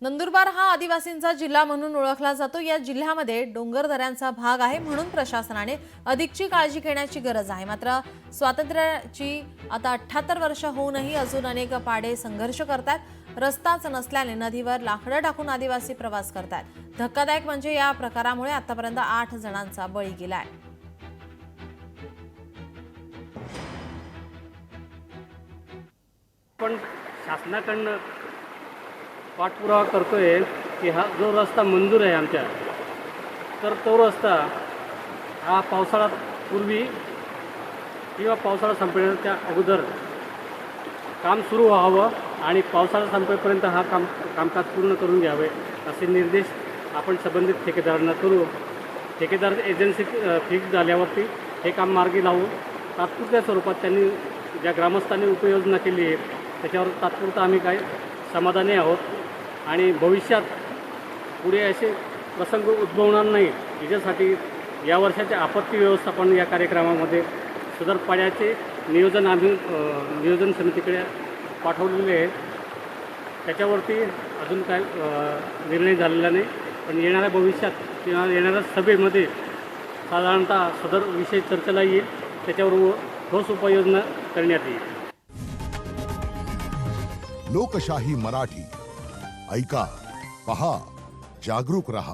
नंदुरबार हा आदिवासींचा जिल्हा म्हणून ओळखला जातो। या जिल्ह्यामध्ये डोंगर दऱ्यांचा भाग आहे, म्हणून प्रशासनाने अधिकची काळजी घेण्याची गरज आहे। मात्र स्वातंत्र्याची आता 78 वर्ष होऊनही अजून अनेक पाडे संघर्ष करतात। रस्ताच नसल्याने नदीवर लाकडं टाकून आदिवासी प्रवास करतात। धक्कादायक म्हणजे या प्रकारामुळे आतापर्यंत 8 जणांचा बळी गेलाय। पण शासनाकडनं पाठपुरावा करतोय की हा जो रस्ता मंजूर आहे आमच्या, तर तो रस्ता हा पावसाळ्यात पूर्वी किंवा पावसाळा संपण्याच्या अगोदर काम सुरू व्हावं आणि पावसाळा संपेपर्यंत हा कामकाज पूर्ण करून घ्यावे असे निर्देश आपण संबंधित ठेकेदारांना करू। ठेकेदार एजन्सी फिक्स झाल्यावरती हे काम मार्गी लावू। तात्पुरत्या स्वरूपात त्यांनी ज्या ग्रामस्थांनी उपयोजना केली आहे त्याच्यावर तात्पुरता आम्ही काय समाधानी आहोत आणि भविष्यात पुढे असे प्रसंग उद्भवणार नाही याच्यासाठी या वर्षाच्या आपत्ती व्यवस्थापन या कार्यक्रमामध्ये सदर पाड्याचे नियोजन आम्ही नियोजन समितीकडे पाठवलेले आहे। त्याच्यावरती अजून काय निर्णय झालेला नाही, पण येणाऱ्या भविष्यात किंवा येणाऱ्या सभेमध्ये साधारणतः सदर विषय चर्चेला येईल, त्याच्यावर ठोस उपाययोजना करण्यात येईल। लोकशाही मराठी ऐका, पहा, जागरूक रहा।